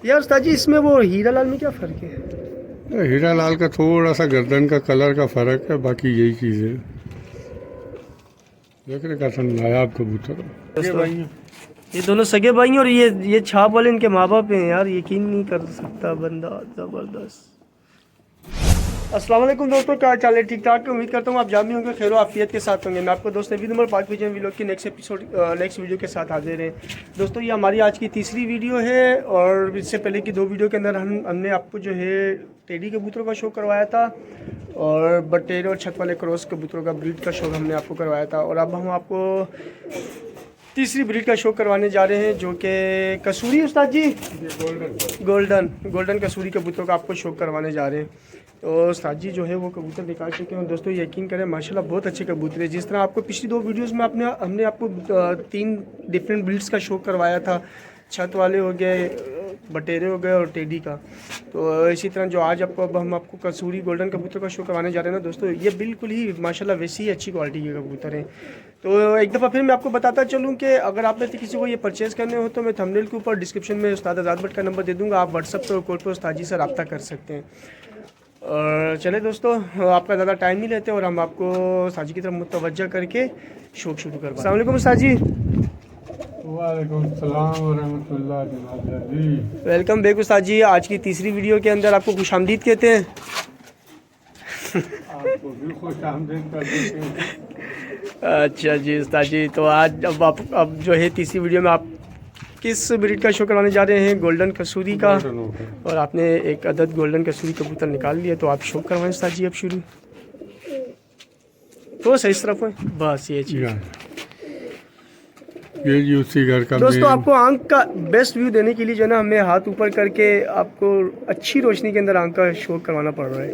यार उस्ताद जी, इसमें वो हीरा लाल में क्या फ़र्क है? हीरा लाल का थोड़ा सा गर्दन का कलर का फ़र्क है, बाकी यही चीज़ है। देख रहे कैसा नायाब कबूतर है भाई। ये दोनों सगे भाई हैं और ये छाप वाले इनके माँ बाप हैं यार, यकीन नहीं कर सकता बंदा। ज़बरदस्त। अस्सलाम वालेकुम दोस्तों, क्या चाल है? ठीक ठाक। उम्मीद करता हूँ आप जान भी होंगे, खैर आफियत के साथ होंगे। मैं आपको दोस्त नबी नंबर पाक विजन व्लॉग की नेक्स्ट वीडियो के साथ हाजिर हैं। दोस्तों ये हमारी आज की तीसरी वीडियो है और इससे पहले की दो वीडियो के अंदर हमने आपको जो है टेडी कबूतरों का शो करवाया था और बटेर और छत वाले क्रॉस कबूतरों का ब्रीड का शो हमने आपको करवाया था। और अब हम आपको तीसरी ब्रीड का शो करवाने जा रहे हैं जो कि कसूरी उस्ताद जी, गोल्डन कसूरी कबूतरों का आपको शो करवाने जा रहे हैं। तो उस्ताद जी जो है वो कबूतर निकाल चुके हैं। दोस्तों यकीन करें माशाल्लाह बहुत अच्छे कबूतर है। जिस तरह आपको पिछली दो वीडियोस में हमने आपको 3 डिफरेंट ब्रीड्स का शो करवाया था, छत वाले हो गए, बटेरे हो गए और टेडी का। तो इसी तरह जो आज अब हम आपको कसूरी गोल्डन कबूतर का शो करवाने जा रहे हैं ना दोस्तों, ये बिल्कुल ही माशाल्लाह वैसी ही अच्छी क्वालिटी के कबूतर हैं। तो एक दफ़ा फिर मैं आपको बताता चलूँ कि अगर आप में से किसी को ये परचेज़ करने हो तो मैं थंबनेल के ऊपर डिस्क्रिप्शन में उस्ताद आज़ाद भट्ट का नंबर दे दूँगा, आप व्हाट्सअप पर और कॉल पर उस्ताद जी से रब्ता कर सकते हैं। और चले दोस्तों, आपका ज़्यादा टाइम नहीं लेते और हम आपको साजी की तरफ मुतवज्जा करके शो शुरू करवाएं। अस्सलाम वालेकुम उस्ताद जी। वालेकुम सलाम व रहमतुल्लाह जी। वेलकम बैक उस्ताद जी। आज की तीसरी वीडियो के अंदर आपको खुशामदीद कहते हैं। आपको भी खुशामदीद कर देते हैं। अच्छा जी उस्ताद जी, तो आज अब जो है तीसरी वीडियो में आप किस ब्रीड का शो करवाने जा रहे हैं? गोल्डन कसूरी का। और आपने एक अदद गोल्डन कसूरी कबूतर निकाल लिया, तो आप शो करवाएं उस्ताद जी अब शुरू। तो सही तरफ है बस ये चीज़। ये जी उसी घर का दोस्तों आपको आंख का बेस्ट व्यू देने के लिए जो है ना, हमें हाथ ऊपर करके आपको अच्छी रोशनी के अंदर आंख का शो करवाना पड़ रहा है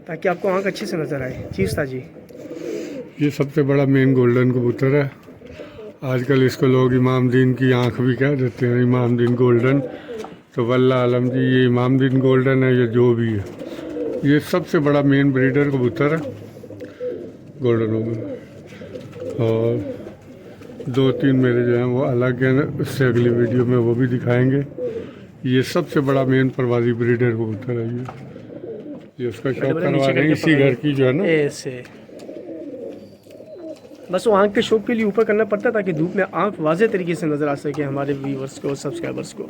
ताकि आपको आंख अच्छे से नज़र आए। जी उस्ताद जी। ये सबसे बड़ा मेन गोल्डन कबूतर है। आजकल इसको लोग इमामदीन की आंख भी कह देते हैं, इमामदीन गोल्डन। तो वल्लाह आलम जी, ये इमामदीन गोल्डन है या जो भी है, ये सबसे बड़ा मेन ब्रीडर कबूतर है गोल्डनों में। और 2-3 मेरे जो हैं वो अलग हैं, उससे अगली वीडियो में वो भी दिखाएंगे। ये सबसे बड़ा मेन परवाजी ब्रीडर कबूतर है। ये उसका शौक करवा रहे हैं इसी घर की जो है ना, ऐसे बस वो आंख के शौक के लिए ऊपर करना पड़ता है ताकि धूप में आंख वाज़े तरीके से नज़र आ सके हमारे व्यूवर्स को, सब्सक्राइबर्स को।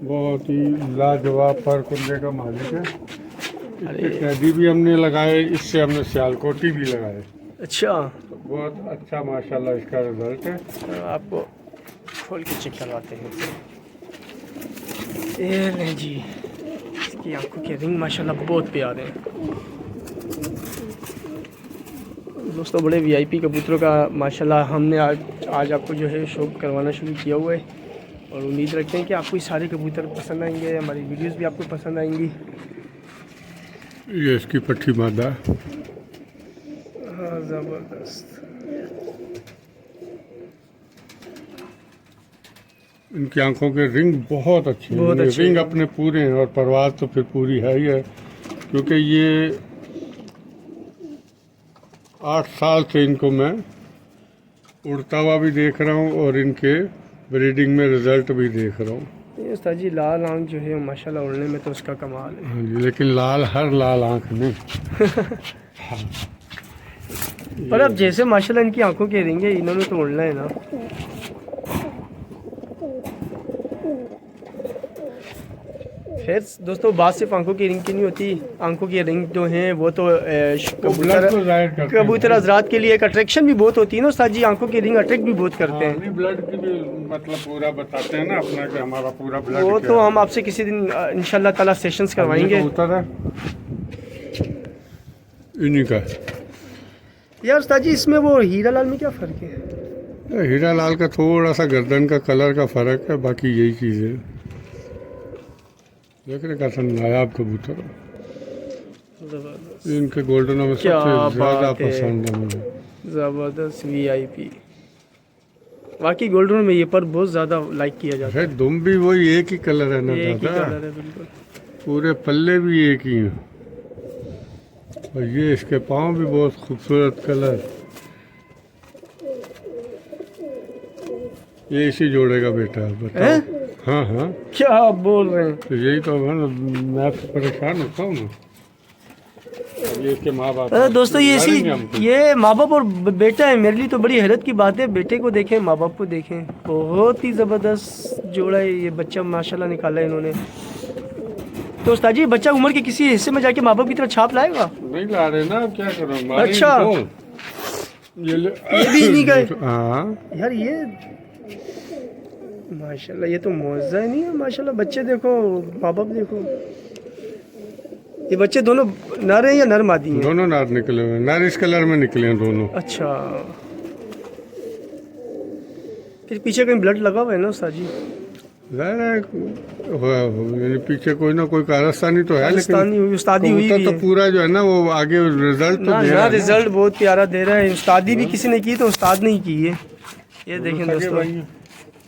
बहुत ही लाजवाब पर कुंडे का मालिक है। इसके कैदी भी हमने लगाए, इससे हमने सियालकोटी भी लगाए। अच्छा, तो बहुत अच्छा माशाल्लाह इसका रिजल्ट है। तो आपको खोल के चेक करवाते हैं। ये नहीं जी, इसकी आंखों के रिंग माशाल्लाह बहुत प्यारे हैं दोस्तों। बड़े वीआईपी कबूतरों का माशाल्लाह हमने आज आपको जो है शो करवाना शुरू किया हुआ है और उम्मीद रखते हैं कि आपको ये सारे कबूतर पसंद आएंगे, हमारी वीडियोस भी आपको पसंद आएंगी। ये इसकी पट्टी मादा है। हाँ ज़बरदस्त। इनकी आंखों के रिंग बहुत अच्छे हैं। रिंग अपने पूरे हैं और परवाज़ तो फिर पूरी है ही है, क्योंकि ये 8 साल से इनको मैं उड़ता हुआ भी देख रहा हूँ और इनके ब्रीडिंग में रिजल्ट भी देख रहा हूँ। ये उस्ताद जी लाल आंख जो है माशाल्लाह उड़ने में तो उसका कमाल है। हाँ जी, लेकिन हर लाल आंख नहीं। हाँ। पर अब जैसे माशाल्लाह इनकी आंखों के रिंग है, इन्होंने तो उड़ना है ना। खैर दोस्तों, बात सिर्फ आंखों की रिंग की नहीं होती। आंखों की रिंग जो हैं वो तो कबूतर हजरात के लिए एक अट्रैक्शन भी बहुत होती है ना उस्ताद जी। आंखों की रिंग अट्रैक्ट भी बहुत करते हैं। ब्लड की भी मतलब पूरा बताते हैं ना अपना कि हमारा पूरा ब्लड। वो तो हम आपसे किसी दिन इंशाल्लाह ताला सेशंस करवाएंगे। इन्हीं का यार उस्ताद जी, इसमें वो हीरा लाल में क्या फ़र्क है? हीरा लाल का थोड़ा सा गर्दन का कलर का फ़र्क है, बाकी यही चीज़ है। देख रहे कैसा नायाब कबूतर है। इनके गोल्डनों में सबसे ज़्यादा पसंद है मुझे। ज़बरदस्त वीआईपी वाकई गोल्डन में ये पर बहुत ज़्यादा लाइक किया जाता है। दुम भी वही एक ही कलर है ना दादा, पूरे पल्ले भी एक ही हैं। और ये इसके पाँव भी बहुत खूबसूरत कलर। ये इसी जोड़े का बेटा है, बताओ। हाँ हाँ, क्या आप बोल रहे हैं? तो यही तो है ना, मैं तो परेशान होता हूँ ना। अब ये इसके माँ बाप दोस्तों ये लड़ेंगे हमसे। ये माँ बाप और बेटा है, मेरे लिए तो बड़ी हैरत की बात है। बेटे को देखें, माँ बाप को देखें, बहुत ही ज़बरदस्त जोड़ा है ये। बच्चा माशाल्लाह निकाला है इन्होंने। तो उस्ताद जी, बच्चा उम्र के किसी हिस्से में जाके माँ बाप की तरह छाप लाएगा? नहीं ला रहे ना, अब क्या करूँ, मारेंगे अच्छा। तो। ये भी नहीं गए? हाँ यार ये माशाल्लाह, ये तो मौजा ही नहीं है माशाल्लाह। बच्चे देखो, माँ बाप देखो। ये बच्चे दोनों नर हैं या नर मादी हैं? दोनों नार निकले हुए हैं, नारिश कलर में निकले हैं दोनों। अच्छा, फिर पीछे कहीं ब्लड लगा हुआ है ना उस्ताद जी? यानी पीछे कोई ना कोई कारस्तानी तो है, लेकिन उस्तादी हुई, उस्तादी हुई कबूतर भी तो है। पूरा जो है ना वो आगे रिजल्ट तो ना दे ना, रहा है ना। रिजल्ट बहुत प्यारा दे रहा है। उस्तादी भी किसी ने की तो उस्ताद ने ही की है। ये देखें सगे दोस्तों, भाई हैं।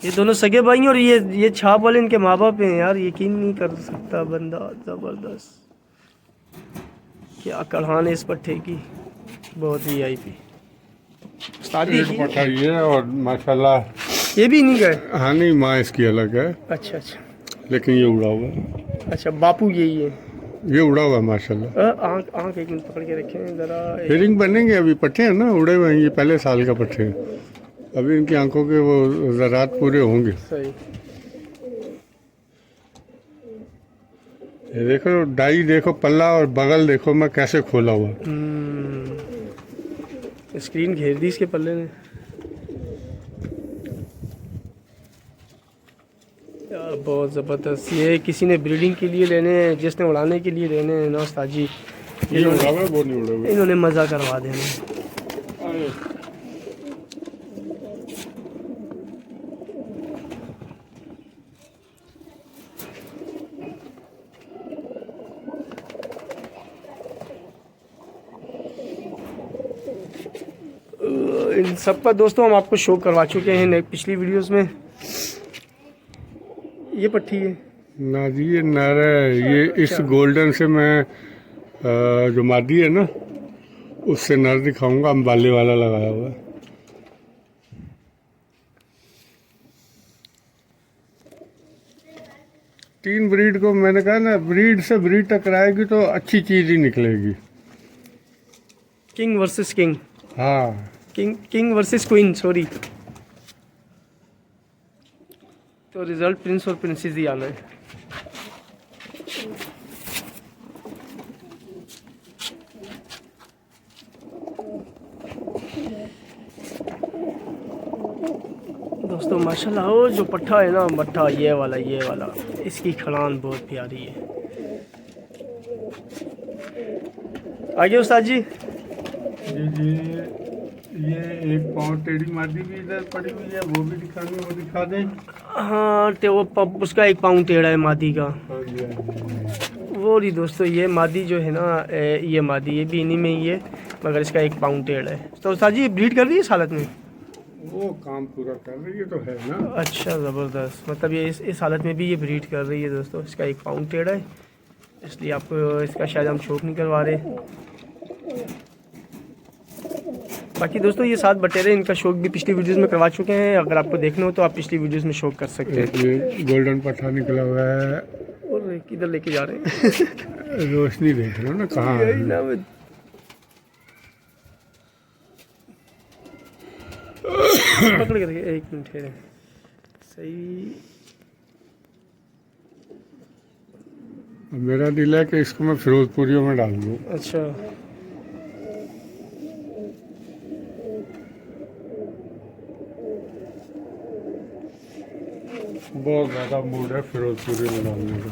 ये दोनों सगे भाई हैं और ये छाप वाले इनके माँ बाप हैं। यार यकीन नहीं कर सकता बंदा, ज़बरदस्त। क्या कढ़ान है इस पट्टे की, बहुत VIP। उस्तादी एक की पट्टा ये और माशाल्लाह। ये भी नहीं गए? हाँ नहीं, माँ इसकी अलग है, अच्छा अच्छा लेकिन ये उड़ा हुआ है। अच्छा, बापू यही है। ये उड़ा हुआ है माशाल्लाह। आँख आँख एक मिनट पकड़ के रखें ज़रा। हेरिंग बनेंगे, अभी पट्टे हैं ना उड़े हुए हैं, ये पहले साल का पट्टे हैं। अभी इनकी आंखों के वो ज़रात पूरे होंगे। सही। ये देखो डाई, देखो पल्ला और बगल देखो मैं कैसे खोला हुआ। स्क्रीन घेर दी इसके पल्ले ने। यार बहुत ज़बरदस्त। ये किसी ने ब्रीडिंग के लिए लेने हैं, जिसने उड़ाने के लिए लेने हैं ना उस्ताद जी, ये उड़ा हुआ है, वो नहीं उड़ा हुआ। इन्होंने मज़ा करवा देना। इन सब का दोस्तों हम आपको शो करवा चुके हैं पिछली वीडियोस में। ये पट्टी है ना जी, ये नर है। ये इस गोल्डन से मैं जो मादी है ना उससे नर दिखाऊंगा, अंबाले वाला लगाया हुआ है। तीन ब्रीड को मैंने कहा ना, ब्रीड से ब्रीड टकराएगी तो अच्छी चीज ही निकलेगी। किंग वर्सेस किंग, हाँ, किंग वर्सेस क्वीन, सॉरी। तो रिजल्ट प्रिंस और प्रिंसेस ही आना है। दोस्तों माशाल्लाह, वो जो पट्ठा है ना, मट्ठा ये वाला इसकी खड़ान बहुत प्यारी है। आगे उस्ताद जी। जी ये एक पाँव टेढ़ी मादी भी इधर पड़ी हुई है, वो भी दिखानी, वो दिखा दें। हाँ, तो वो उसका एक पाँव टेढ़ा है मादी का। हाँ जी, हाँ जी। वो रही दोस्तों, ये मादी जो है ना, ये मादी, ये भी इन्हीं में ही है, मगर इसका एक पाँव टेढ़ा है। तो उस्ताद जी ब्रीड कर रही है इस हालत में? वो काम पूरा कर रही है तो है ना। अच्छा, ज़बरदस्त। मतलब ये इस हालत में भी ये ब्रीड कर रही है दोस्तों। इसका एक पाँव टेढ़ा है, इसलिए आपको इसका शायद हम शौक नहीं करवा रहे। बाकी दोस्तों ये 7 बटेरे, इनका शौक भी पिछली वीडियोस में करवा चुके हैं। अगर आपको देखना हो तो आप पिछली वीडियोस में शौक कर सकते हैं। ये गोल्डन पट्टा निकला हुआ है। और किधर लेके जा रहे हैं? रोशनी देख रहे हो ना कहाँ है। यही ना, पकड़ के रखिए, 1 मिनट है। सही। मेरा दिल है कि इसको मैं फिरोजपुरियों में डाल दूँ। अच्छा, बहुत ज़्यादा मूड है फिरोजपुरी में डालने का।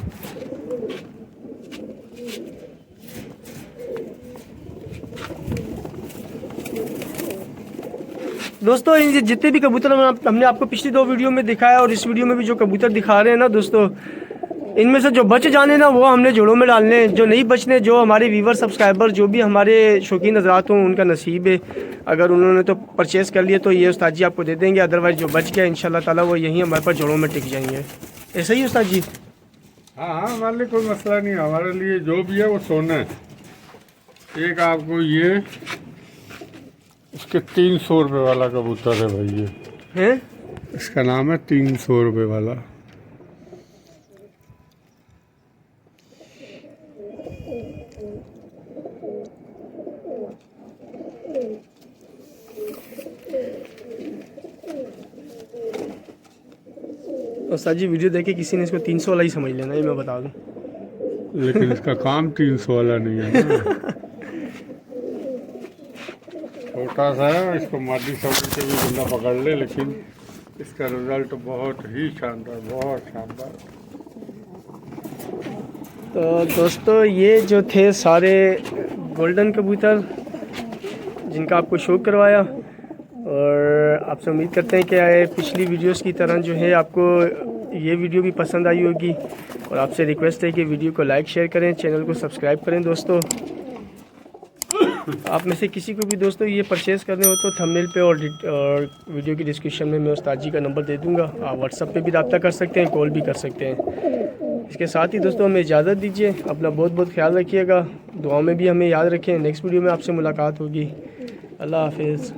दोस्तों ये जितने भी कबूतर हमने आपको पिछली 2 वीडियो में दिखाया और इस वीडियो में भी जो कबूतर दिखा रहे हैं ना दोस्तों, इनमें से जो बच जाने ना वो हमने जोड़ों में डालने हैं। जो नहीं बचने, जो हमारे व्यूवर सब्सक्राइबर जो भी हमारे शौकीन हज़रात हों, उनका नसीब है। अगर उन्होंने तो परचेस कर लिए तो ये उस्ताद जी आपको दे देंगे, अदरवाइज़ जो बच गया इंशाल्लाह ताला वो यहीं हमारे पास जोड़ों में टिक जाएंगे। ऐसा ही उस्ताद जी? हाँ हाँ, हमारे लिए कोई मसला नहीं है। हमारे लिए जो भी है वो सोना है। एक आपको ये इसके 300 रुपये वाला कबूतर है भाई। ये हैं? इसका नाम है 300 रुपये वाला। उस्ताद जी वीडियो देखे किसी ने इसको 300 वाला ही समझ लेना, ये मैं बता दूं। लेकिन इसका काम 300 वाला नहीं है ना। छोटा सा है, इसको मादी सब्जी से भी बंदा पकड़ ले, लेकिन इसका रिजल्ट बहुत ही शानदार, बहुत शानदार। तो दोस्तों ये जो थे सारे गोल्डन कबूतर जिनका आपको शो करवाया, और आपसे उम्मीद करते हैं कि पिछली वीडियोस की तरह जो है आपको ये वीडियो भी पसंद आई होगी। और आपसे रिक्वेस्ट है कि वीडियो को लाइक शेयर करें, चैनल को सब्सक्राइब करें। दोस्तों आप में से किसी को भी दोस्तों ये परचेज़ करने हो तो थंबनेल पे और वीडियो की डिस्क्रिप्शन में मैं उस्ताद जी का नंबर दे दूंगा। आप व्हाट्सएप पे भी रब्ता कर सकते हैं, कॉल भी कर सकते हैं। इसके साथ ही दोस्तों हमें इजाज़त दीजिए, अपना बहुत बहुत ख्याल रखिएगा, दुआओं में भी हमें याद रखें। नेक्स्ट वीडियो में आपसे मुलाकात होगी। अल्लाह हाफिज़।